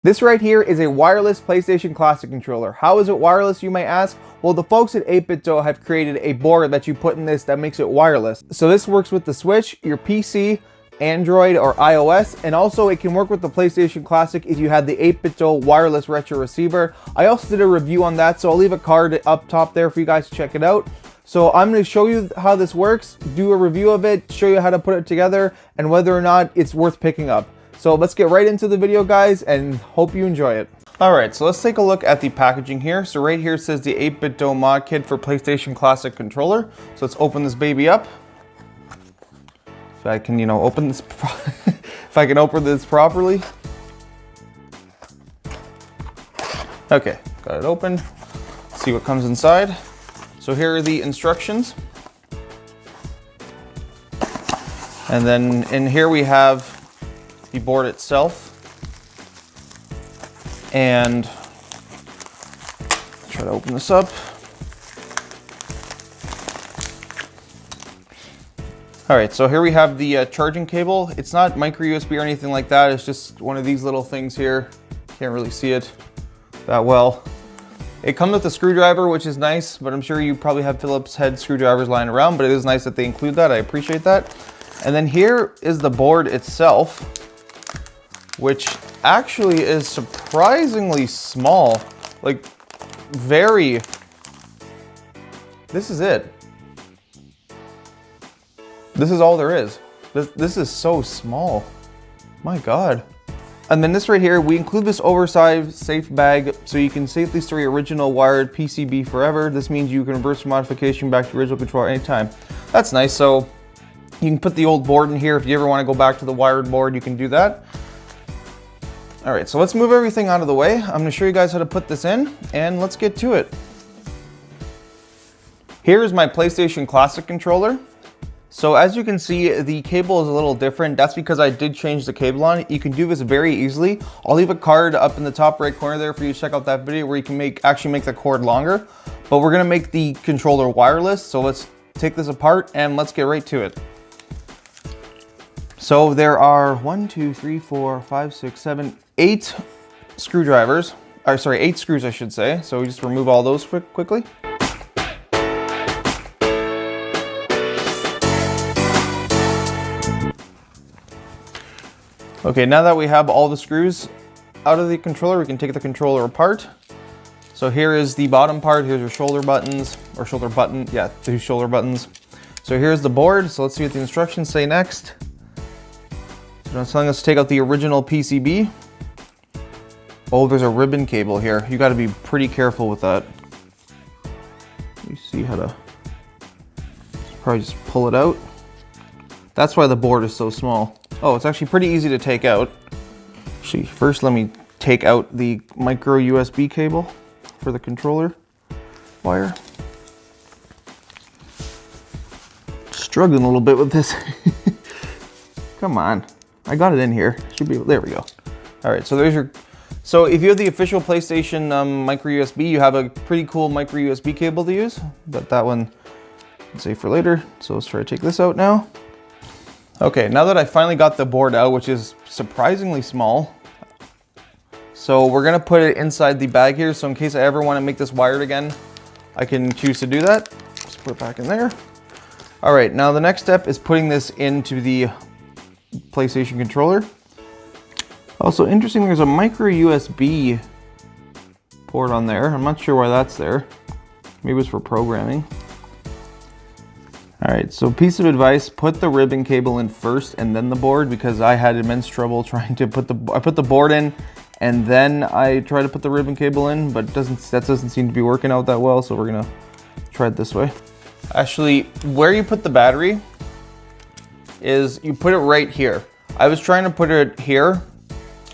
This right here is a wireless PlayStation Classic controller. How is it wireless, you may ask? Well, the folks at 8BitDo have created a board that you put in this that makes it wireless. So this works with the Switch, your PC, Android or iOS, and also it can work with the PlayStation Classic if you had the 8BitDo wireless retro receiver. I also did a review on that, so I'll leave a card up top there for you guys to check it out. So I'm going to show you how this works, do a review of it, show you how to put it together, and whether or not it's worth picking up. So let's get right into the video, guys, and hope you enjoy it. Alright, so let's take a look at the packaging here. So right here it says the 8BitDo mod kit for PlayStation Classic controller. So let's open this baby up. If I can, open this, if I can open this properly. Okay, got it open. Let's see what comes inside. So here are the instructions. And then in here we have the board itself, and try to open this up. All right, so here we have the charging cable. It's not micro USB or anything like that. It's just one of these little things here. Can't really see it that well. It comes with a screwdriver, which is nice, but I'm sure you probably have Phillips head screwdrivers lying around, but it is nice that they include that. I appreciate that. And then here is the board itself, which actually is surprisingly small, like very, this is it. This is all there is. This is so small, my God. And then this right here, we include this oversized safe bag so you can safely store your original wired PCB forever. This means you can reverse your modification back to the original controller anytime. That's nice. So you can put the old board in here. If you ever want to go back to the wired board, you can do that. All right, so let's move everything out of the way. I'm gonna show you guys how to put this in, and let's get to it. Here's my PlayStation Classic controller. So as you can see, the cable is a little different. That's because I did change the cable on it. You can do this very easily. I'll leave a card up in the top right corner there for you to check out that video where you can actually make the cord longer. But we're gonna make the controller wireless, so let's take this apart and let's get right to it. So there are 8 screwdrivers, or sorry, 8 screws I should say. So we just remove all those quickly. Okay, now that we have all the screws out of the controller, we can take the controller apart. So here is the bottom part, here's your shoulder buttons, or shoulder button, yeah, 2 shoulder buttons. So here's the board, so let's see what the instructions say next. So it's telling us to take out the original PCB. Oh, there's a ribbon cable here. You gotta be pretty careful with that. You see how to probably just pull it out. That's why the board is so small. Oh, it's actually pretty easy to take out. Actually, first let me take out the micro USB cable for the controller wire. Struggling a little bit with this. Come on. I got it in here. Should be, there we go. All right, so there's your, so if you have the official PlayStation micro USB, you have a pretty cool micro USB cable to use, but that one, let's save for later. So let's try to take this out now. Okay, now that I finally got the board out, which is surprisingly small, so we're gonna put it inside the bag here. So in case I ever wanna make this wired again, I can choose to do that. Just put it back in there. All right, now the next step is putting this into the PlayStation controller. Also interesting, there's a micro USB port on there. I'm not sure why that's there. Maybe it's for programming. All right, so piece of advice, put the ribbon cable in first and then the board, because I had immense trouble trying to put the board in and then I tried to put the ribbon cable in, but that doesn't seem to be working out that well, so we're gonna try it this way. Actually, where you put the battery is you put it right here. I was trying to put it here,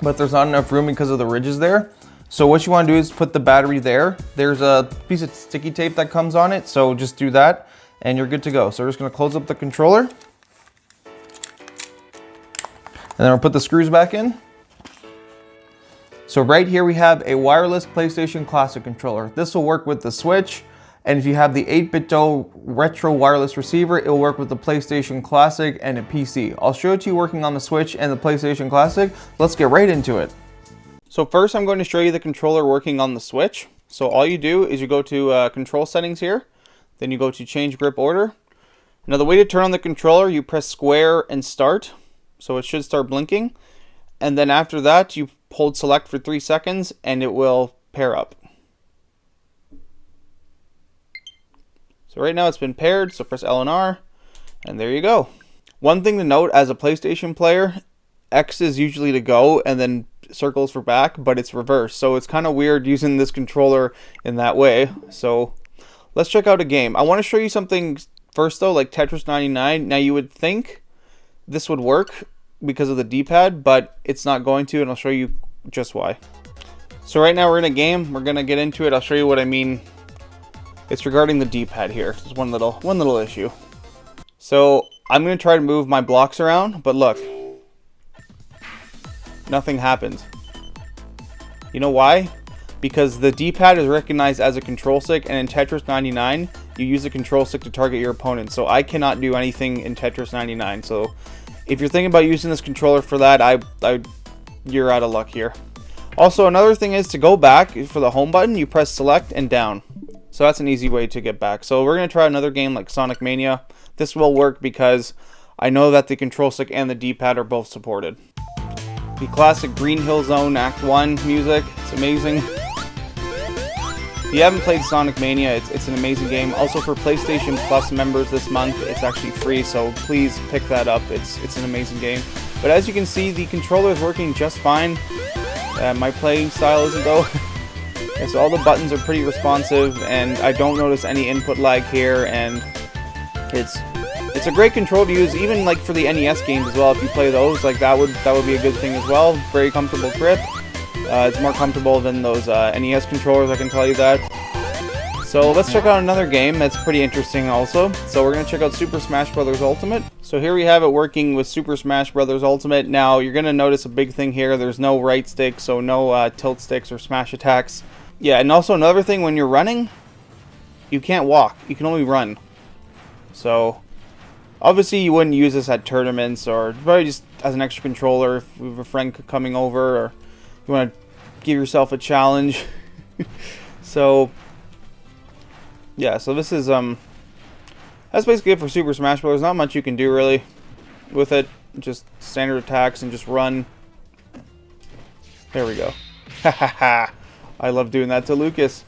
but there's not enough room because of the ridges there. So what you want to do is put the battery there. There's a piece of sticky tape that comes on it, so just do that and you're good to go. So we're just going to close up the controller. And then we'll put the screws back in. So right here we have a wireless PlayStation Classic controller. This will work with the Switch, And if you have the 8BitDo retro wireless receiver, it will work with the PlayStation Classic and a PC. I'll show it to you working on the Switch and the PlayStation Classic. Let's get right into it. So first I'm going to show you the controller working on the Switch. So all you do is you go to control settings here, then you go to change grip order. Now the way to turn on the controller, you press square and start. So it should start blinking. And then after that, you hold select for 3 seconds and it will pair up. So right now it's been paired, so press L and R, and there you go. One thing to note as a PlayStation player, X is usually to go and then circles for back, but it's reversed. So it's kind of weird using this controller in that way. So let's check out a game. I want to show you something first though, like Tetris 99. Now you would think this would work because of the D-pad, but it's not going to, and I'll show you just why. So right now we're in a game. We're gonna get into it. I'll show you what I mean. It's regarding the D-pad here. There's one little issue. So I'm gonna try to move my blocks around, but look, nothing happens. You know why? Because the D-pad is recognized as a control stick, and in Tetris 99, you use the control stick to target your opponent. So I cannot do anything in Tetris 99. So if you're thinking about using this controller for that, you're out of luck here. Also, another thing is to go back for the home button, you press select and down. So that's an easy way to get back. So we're going to try another game like Sonic Mania. This will work because I know that the control stick and the D-pad are both supported. The classic Green Hill Zone Act 1 music, it's amazing. If you haven't played Sonic Mania, it's an amazing game. Also for PlayStation Plus members this month, it's actually free, so please pick that up. It's an amazing game. But as you can see, the controller is working just fine. My playing style isn't though. And so all the buttons are pretty responsive, and I don't notice any input lag here, and it's a great control to use, even like for the NES games as well. If you play those, like that would be a good thing as well. Very comfortable grip. It's more comfortable than those NES controllers, I can tell you that. So let's check out another game that's pretty interesting also. So we're going to check out Super Smash Bros. Ultimate. So here we have it working with Super Smash Bros. Ultimate. Now you're going to notice a big thing here. There's no right stick, so no tilt sticks or smash attacks. Yeah, and also another thing, when you're running, you can't walk. You can only run. So obviously you wouldn't use this at tournaments, or probably just as an extra controller if you have a friend coming over, or you want to give yourself a challenge. So yeah, so this is that's basically it for Super Smash Bros. Not much you can do really with it. Just standard attacks and just run. There we go. Ha ha ha. I love doing that to Lucas.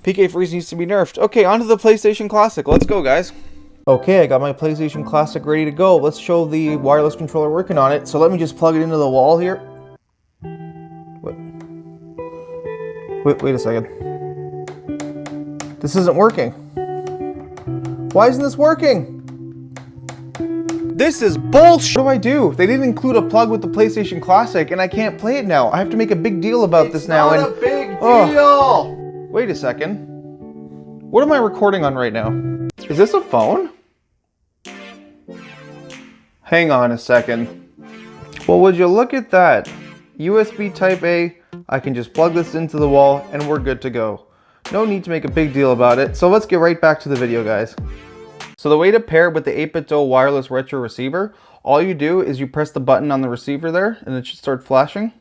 PK Freeze needs to be nerfed. Okay, on to the PlayStation Classic. Let's go, guys. Okay, I got my PlayStation Classic ready to go. Let's show the wireless controller working on it. So let me just plug it into the wall here. Wait a second. This isn't working. Why isn't this working? This is bullshit. What do I do? They didn't include a plug with the PlayStation Classic, and I can't play it now. I have to make a big deal about this now. It's not a big deal. Wait a second. What am I recording on right now? Is this a phone? Hang on a second. Well, would you look at that? USB Type A. I can just plug this into the wall, and we're good to go. No need to make a big deal about it. So let's get right back to the video, guys. So the way to pair it with the 8BitDo wireless retro receiver, all you do is you press the button on the receiver there, and it should start flashing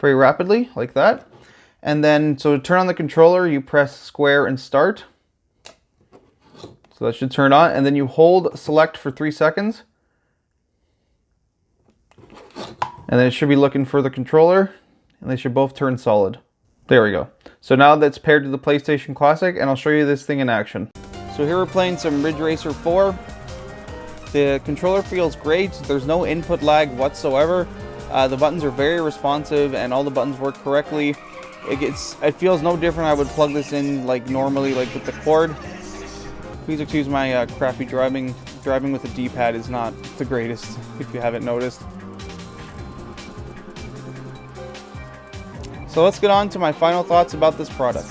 very rapidly, like that. And then, so to turn on the controller, you press square and start. So that should turn on, and then you hold select for 3 seconds. And then it should be looking for the controller, and they should both turn solid. There we go. So now that's paired to the PlayStation Classic, and I'll show you this thing in action. So here we're playing some Ridge Racer 4. The controller feels great. There's no input lag whatsoever. The buttons are very responsive, and all the buttons work correctly. It feels no different. I would plug this in like normally, like with the cord. Please excuse my crappy driving. Driving with a D-pad is not the greatest, if you haven't noticed. So let's get on to my final thoughts about this product.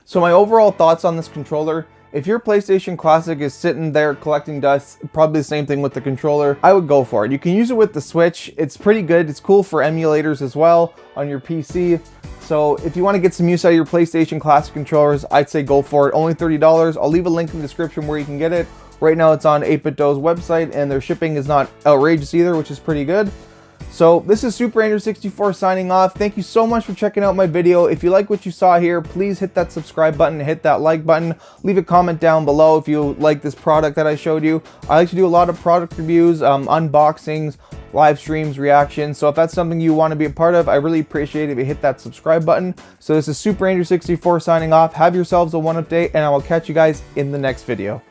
So my overall thoughts on this controller: if your PlayStation Classic is sitting there collecting dust, probably the same thing with the controller, I would go for it. You can use it with the Switch. It's pretty good. It's cool for emulators as well on your PC. So if you want to get some use out of your PlayStation Classic controllers, I'd say go for it. Only $30. I'll leave a link in the description where you can get it. Right now it's on 8BitDo's website, and their shipping is not outrageous either, which is pretty good. So this is Super Andrew 64 signing off. Thank you so much for checking out my video. If you like what you saw here, please hit that subscribe button, hit that like button, leave a comment down below if you like this product that I showed you. I like to do a lot of product reviews, unboxings, live streams, reactions. So if that's something you want to be a part of, I really appreciate it if you hit that subscribe button. So this is Super Andrew 64 signing off. Have yourselves a one-up day, and I will catch you guys in the next video.